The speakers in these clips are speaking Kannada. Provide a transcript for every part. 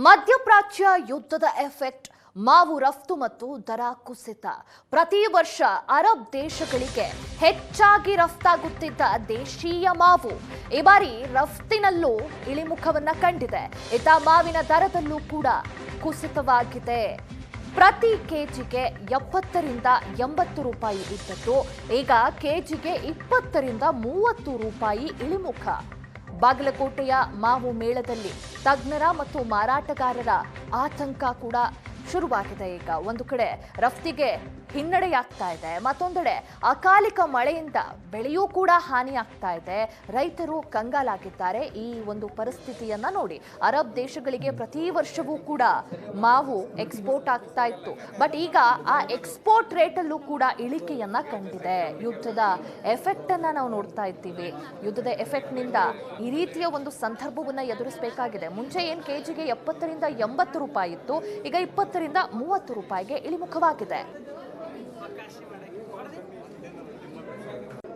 ಮಧ್ಯಪ್ರಾಚ್ಯ ಯುದ್ಧದ ಎಫೆಕ್ಟ್ ಮಾವು ರಫ್ತು ಮತ್ತು ದರ ಕುಸಿತ. ಪ್ರತಿ ವರ್ಷ ಅರಬ್ ದೇಶಗಳಿಗೆ ಹೆಚ್ಚಾಗಿ ರಫ್ತಾಗುತ್ತಿದ್ದ ದೇಶೀಯ ಮಾವು ಈ ಬಾರಿ ರಫ್ತಿನಲ್ಲೂ ಇಳಿಮುಖವನ್ನ ಕಂಡಿದೆ. ಇತ್ತ ಮಾವಿನ ದರದಲ್ಲೂ ಕೂಡ ಕುಸಿತವಾಗಿದೆ. ಪ್ರತಿ ಕೆಜಿಗೆ 70 ರಿಂದ 80 ರೂಪಾಯಿ ಇದ್ದದ್ದು ಈಗ ಕೆಜಿಗೆ 20 ರಿಂದ 30 ರೂಪಾಯಿ ಇಳಿಮುಖ. ಬಾಗಲಕೋಟೆಯ ಮಾವು ಮೇಳದಲ್ಲಿ ತಜ್ಞರ ಮತ್ತು ಮಾರಾಟಗಾರರ ಆತಂಕ ಕೂಡ ಶುರುವಾಗಿದೆ. ಈಗ ಒಂದು ಕಡೆ ರಫ್ತಿಗೆ ಹಿನ್ನಡೆಯಾಗ್ತಾ ಇದೆ, ಮತ್ತೊಂದೆಡೆ ಅಕಾಲಿಕ ಮಳೆಯಿಂದ ಬೆಳೆಯೂ ಕೂಡ ಹಾನಿಯಾಗ್ತಾ ಇದೆ. ರೈತರು ಕಂಗಾಲಾಗಿದ್ದಾರೆ. ಈ ಒಂದು ಪರಿಸ್ಥಿತಿಯನ್ನ ನೋಡಿ ಅರಬ್ ದೇಶಗಳಿಗೆ ಪ್ರತಿ ವರ್ಷವೂ ಕೂಡ ಮಾವು ಎಕ್ಸ್ಪೋರ್ಟ್ ಆಗ್ತಾ ಇತ್ತು. ಬಟ್ ಈಗ ಆ ಎಕ್ಸ್ಪೋರ್ಟ್ ರೇಟಲ್ಲೂ ಕೂಡ ಇಳಿಕೆಯನ್ನ ಕಂಡಿದೆ. ಯುದ್ಧದ ಎಫೆಕ್ಟ್ ಅನ್ನ ನಾವು ನೋಡ್ತಾ ಇದ್ದೀವಿ. ಯುದ್ಧದ ಎಫೆಕ್ಟ್ ನಿಂದ ಈ ರೀತಿಯ ಒಂದು ಸಂದರ್ಭವನ್ನ ಎದುರಿಸಬೇಕಾಗಿದೆ. ಮುಂಚೆ ಏನ್ ಕೆಜಿಗೆ 70 ರಿಂದ 80 ರೂಪಾಯಿ ಇತ್ತು, ಈಗ 20 ರಿಂದ 30 ರೂಪಾಯಿಗೆ ಇಳಿಮುಖವಾಗಿದೆ.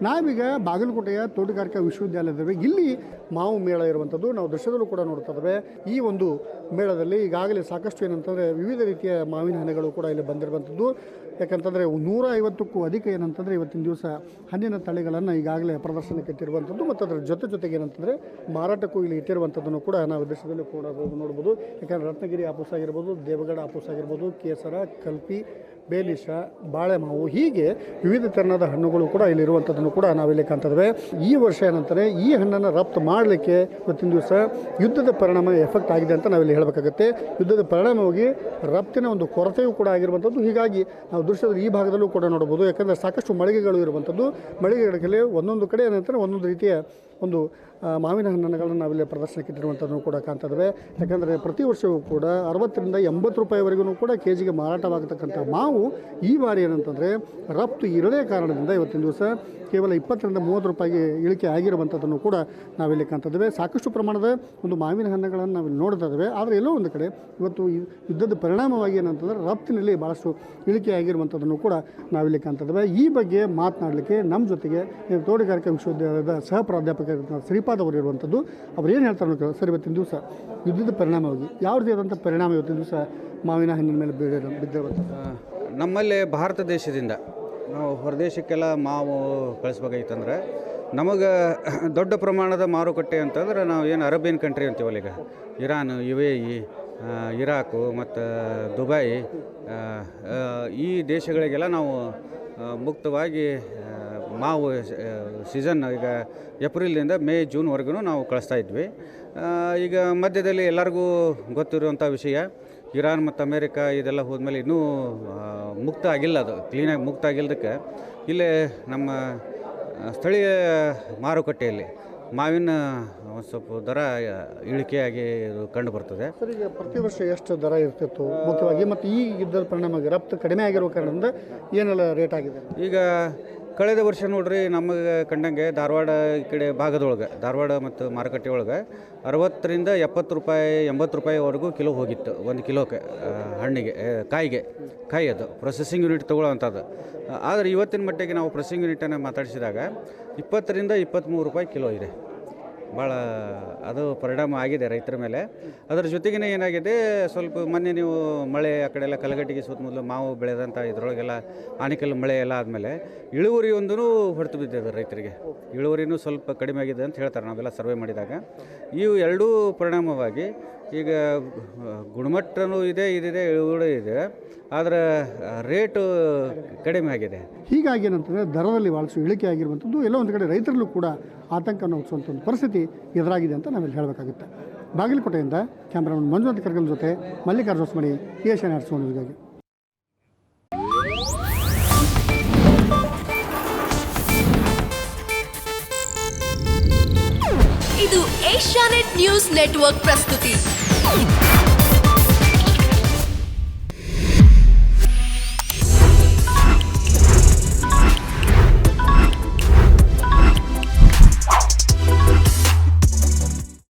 ನಾವೀಗ ಬಾಗಲಕೋಟೆಯ ತೋಟಗಾರಿಕಾ ವಿಶ್ವವಿದ್ಯಾಲಯದಲ್ಲಿ ಇಲ್ಲಿ ಮಾವು ಮೇಳ ಇರುವಂಥದ್ದು ನಾವು ದೃಶ್ಯದಲ್ಲೂ ಕೂಡ ನೋಡ್ತಾ ಇದ್ದೇವೆ. ಈ ಒಂದು ಮೇಳದಲ್ಲಿ ಈಗಾಗಲೇ ಸಾಕಷ್ಟು ಏನಂತಂದರೆ ವಿವಿಧ ರೀತಿಯ ಮಾವಿನ ಹಣ್ಣುಗಳು ಕೂಡ ಇಲ್ಲಿ ಬಂದಿರುವಂಥದ್ದು. ಯಾಕಂತಂದರೆ 150ಕ್ಕೂ ಅಧಿಕ ಏನಂತಂದರೆ ಇವತ್ತಿನ ದಿವಸ ಹಣ್ಣಿನ ತಳಿಗಳನ್ನು ಈಗಾಗಲೇ ಪ್ರದರ್ಶನಕ್ಕೆ ಇಟ್ಟಿರುವಂಥದ್ದು ಮತ್ತು ಅದರ ಜೊತೆಗೆ ಏನಂತಂದರೆ ಮಾರಾಟಕ್ಕೂ ಇಲ್ಲಿ ಇಟ್ಟಿರುವಂಥದ್ದನ್ನು ಕೂಡ ನಾವು ದೃಶ್ಯದಲ್ಲಿ ಕೂಡ ನೋಡ್ಬೋದು. ಯಾಕಂದರೆ ರತ್ನಗಿರಿ ಆಪೂಸ್ ಆಗಿರ್ಬೋದು, ದೇವಗಡ ಆಪೂಸ್ ಆಗಿರ್ಬೋದು, ಕೇಸರ, ಕಲ್ಪಿ, ಬೇಲಿಶ, ಬಾಳೆ ಮಾವು, ಹೀಗೆ ವಿವಿಧ ತೆರನಾದ ಹಣ್ಣುಗಳು ಕೂಡ ಇಲ್ಲಿರುವಂಥದ್ದನ್ನು ಕೂಡ ನಾವಿಲ್ಲಿ ಕಾಣ್ತಿದ್ದೇವೆ. ಈ ವರ್ಷ ಏನಂತಾರೆ ಈ ಹಣ್ಣನ್ನು ರಫ್ತು ಮಾಡಲಿಕ್ಕೆ ಇವತ್ತಿನ ದಿವಸ ಯುದ್ಧದ ಪರಿಣಾಮ ಎಫೆಕ್ಟ್ ಆಗಿದೆ ಅಂತ ನಾವಿಲ್ಲಿ ಹೇಳಬೇಕಾಗುತ್ತೆ. ಯುದ್ಧದ ಪರಿಣಾಮವಾಗಿ ರಫ್ತಿನ ಒಂದು ಕೊರತೆಯೂ ಕೂಡ ಆಗಿರುವಂಥದ್ದು. ಹೀಗಾಗಿ ನಾವು ದೃಶ್ಯದ ಈ ಭಾಗದಲ್ಲೂ ಕೂಡ ನೋಡಬಹುದು. ಯಾಕಂದರೆ ಸಾಕಷ್ಟು ಮಳಿಗೆಗಳು ಇರುವಂಥದ್ದು. ಮಳಿಗೆಗಳಲ್ಲಿ ಒಂದೊಂದು ಕಡೆ ಏನಂತಾರೆ ಒಂದೊಂದು ರೀತಿಯ ಒಂದು ಮಾವಿನ ಹಣ್ಣುಗಳನ್ನು ನಾವಿಲ್ಲಿ ಪ್ರದರ್ಶನಕ್ಕೆ ಇಟ್ಟಿರುವಂಥದ್ದನ್ನು ಕೂಡ ಕಾಣ್ತಾ ಇದ್ದೇವೆ. ಯಾಕಂದರೆ ಪ್ರತಿ ವರ್ಷವೂ ಕೂಡ 60 ರಿಂದ 80 ರೂಪಾಯಿವರೆಗೂ ಕೂಡ ಕೆಜಿಗೆ ಮಾರಾಟವಾಗತಕ್ಕಂಥ ಮಾವು ಈ ಬಾರಿ ಏನಂತಂದರೆ ರಫ್ತು ಇರದೇ ಕಾರಣದಿಂದ ಇವತ್ತಿನ ದಿವಸ ಕೇವಲ 20 ರಿಂದ 30 ರೂಪಾಯಿಗೆ ಇಳಿಕೆ ಆಗಿರುವಂಥದ್ದನ್ನು ಕೂಡ ನಾವಿಲ್ಲಿ ಕಾಣ್ತಾ ಇದ್ದೇವೆ. ಸಾಕಷ್ಟು ಪ್ರಮಾಣದ ಒಂದು ಮಾವಿನ ಹಣ್ಣುಗಳನ್ನು ನಾವಿಲ್ಲಿ ನೋಡ್ತಾ ಇದ್ದೇವೆ. ಆದರೆ ಎಲ್ಲೋ ಒಂದು ಕಡೆ ಇವತ್ತು ಯುದ್ಧದ ಪರಿಣಾಮವಾಗಿ ಏನಂತಂದರೆ ರಫ್ತಿನಲ್ಲಿ ಭಾಳಷ್ಟು ಇಳಿಕೆ ಆಗಿರುವಂಥದ್ದನ್ನು ಕೂಡ ನಾವಿಲ್ಲಿ ಕಾಣ್ತಾ ಇದ್ದೇವೆ. ಈ ಬಗ್ಗೆ ಮಾತನಾಡಲಿಕ್ಕೆ ನಮ್ಮ ಜೊತೆಗೆ ತೋಟಗಾರಿಕಾ ವಿಶ್ವವಿದ್ಯಾಲಯದ ಸಹ ಪ್ರಾಧ್ಯಾಪಕ ಶ್ರೀಪಾದ್ ಅವರು ಇರುವಂಥದ್ದು. ಅವ್ರು ಏನು ಹೇಳ್ತಾರೆ ಸರ್, ಇವತ್ತಿನ ದಿವಸ ಯುದ್ಧದ ಪರಿಣಾಮವಾಗಿ ಯಾವ ರೀತಿಯಾದಂಥ ಪರಿಣಾಮ ಇವತ್ತಿನ ದಿವಸ ಮಾವಿನ ಹಣ್ಣಿನ ಮೇಲೆ ಬಿದ್ದಿರುವಂಥದ್ದು? ನಮ್ಮಲ್ಲಿ ಭಾರತ ದೇಶದಿಂದ ನಾವು ಹೊರದೇಶಕ್ಕೆಲ್ಲ ಮಾವು ಕಳಿಸ್ಬೇಕಾಗಿತ್ತಂದ್ರೆ ನಮಗೆ ದೊಡ್ಡ ಪ್ರಮಾಣದ ಮಾರುಕಟ್ಟೆ ಅಂತಂದ್ರೆ ನಾವು ಏನು ಅರೇಬಿಯನ್ ಕಂಟ್ರಿ ಅಂತೀವಲ್ಲ, ಈಗ ಇರಾನ್, UAE, ಇರಾಕು ಮತ್ತು ದುಬೈ, ಈ ದೇಶಗಳಿಗೆಲ್ಲ ನಾವು ಮುಕ್ತವಾಗಿ ಮಾವು ಸೀಸನ್ ಈಗ ಏಪ್ರಿಲಿಂದ ಮೇ ಜೂನ್ವರೆಗೂ ನಾವು ಕಳಿಸ್ತಾ ಇದ್ವಿ. ಈಗ ಮಧ್ಯದಲ್ಲಿ ಎಲ್ಲರಿಗೂ ಗೊತ್ತಿರುವಂಥ ವಿಷಯ, ಇರಾನ್ ಮತ್ತು ಅಮೇರಿಕಾ ಇದೆಲ್ಲ ಹೋದ್ಮೇಲೆ ಇನ್ನೂ ಮುಕ್ತ ಆಗಿಲ್ಲ, ಅದು ಕ್ಲೀನಾಗಿ ಮುಕ್ತ ಆಗಿಲ್ಲದಕ್ಕೆ ಇಲ್ಲೇ ನಮ್ಮ ಸ್ಥಳೀಯ ಮಾರುಕಟ್ಟೆಯಲ್ಲಿ ಮಾವಿನ ಒಂದು ಸ್ವಲ್ಪ ದರ ಇಳಿಕೆಯಾಗಿ ಕಂಡು ಬರ್ತದೆ. ಸರ್, ಈಗ ಪ್ರತಿ ವರ್ಷ ಎಷ್ಟು ದರ ಇರ್ತಿತ್ತು ಮುಖ್ಯವಾಗಿ, ಮತ್ತು ಈ ಯುದ್ಧದ ಪರಿಣಾಮ ರಫ್ತು ಕಡಿಮೆ ಆಗಿರೋ ಕಾರಣದಿಂದ ಏನೆಲ್ಲ ರೇಟ್ ಆಗಿದೆ? ಈಗ ಕಳೆದ ವರ್ಷ ನೋಡ್ರಿ ನಮಗೆ ಕಂಡಂಗೆ ಧಾರವಾಡ ಈ ಕಡೆ ಭಾಗದೊಳಗೆ, ಧಾರವಾಡ ಮತ್ತು ಮಾರುಕಟ್ಟೆ ಒಳಗೆ 60 ರಿಂದ 70 ರೂಪಾಯಿ 80 ರೂಪಾಯಿವರೆಗೂ ಕಿಲೋ ಹೋಗಿತ್ತು. 1 ಕಿಲೋಕ್ಕೆ ಹಣ್ಣಿಗೆ, ಕಾಯಿ ಅದು ಪ್ರೊಸೆಸಿಂಗ್ ಯೂನಿಟ್ ತೊಗೊಳ್ಳೋವಂಥದ್ದು. ಆದರೆ ಇವತ್ತಿನ ಮಟ್ಟಿಗೆ ನಾವು ಪ್ರೊಸೆಸಿಂಗ್ ಯೂನಿಟನ್ನು ಮಾತಾಡಿಸಿದಾಗ 20 ರಿಂದ 23 ರೂಪಾಯಿ ಕಿಲೋ ಇದೆ. ಭಾಳ ಅದು ಪರಿಣಾಮ ಆಗಿದೆ ರೈತರ ಮೇಲೆ. ಅದರ ಜೊತೆಗೇ ಏನಾಗಿದೆ, ಸ್ವಲ್ಪ ಮೊನ್ನೆ ನೀವು ಮಳೆ ಆ ಕಡೆ ಎಲ್ಲ ಕಲಗಟ್ಟಿಗೆ ಸುತ್ತಮುತ್ತಲು ಮಾವು ಬೆಳೆದಂಥ ಇದರೊಳಗೆಲ್ಲ ಆನಿಕಲ್ಲು ಮಳೆ ಎಲ್ಲ ಆದಮೇಲೆ ಇಳುವರಿ ಒಂದೂ ಹೊರತು ಬಿದ್ದಿದೆ ರೈತರಿಗೆ. ಇಳುವರಿನೂ ಸ್ವಲ್ಪ ಕಡಿಮೆ ಆಗಿದೆ ಅಂತ ಹೇಳ್ತಾರೆ ನಾವೆಲ್ಲ ಸರ್ವೆ ಮಾಡಿದಾಗ. ಇವು ಎರಡೂ ಪರಿಣಾಮವಾಗಿ ಈಗ ಗುಣಮಟ್ಟನೂ ಇದೆ, ಇಳುವರಿ ಇದೆ, ಆದರೆ ರೇಟು ಕಡಿಮೆ ಆಗಿದೆ. ಹೀಗಾಗಿ ಏನಂತಂದರೆ ದರದಲ್ಲಿ ಭಾಳಷ್ಟು ಇಳಿಕೆ ಆಗಿರುವಂಥದ್ದು ಎಲ್ಲೋ ಒಂದು ಕಡೆ ರೈತರಲ್ಲೂ ಕೂಡ ಆತಂಕವನ್ನು ಹುಟ್ಟಿಸುವಂಥ ಒಂದು ಪರಿಸ್ಥಿತಿ ಎದುರಾಗಿದೆ ಅಂತ ನಾವಿಲ್ಲಿ ಹೇಳಬೇಕಾಗುತ್ತೆ. ಬಾಗಲಕೋಟೆಯಿಂದ ಕ್ಯಾಮ್ರಾಮನ್ ಮಂಜುನಾಥ್ ಕರ್ಗಲ್ ಜೊತೆ ಮಲ್ಲಿಕಾರ್ಜುನ ಹೊಸಮನಿ, ಏಷ್ಯನ್ ಆರ್ಟ್ಸ್ ನ್ಯೂಸ್ಗಾಗಿ. ಇದು ಏಷ್ಯಾನೆಟ್ ನ್ಯೂಸ್ ನೆಟ್ವರ್ಕ್ ಪ್ರಸ್ತುತಿ.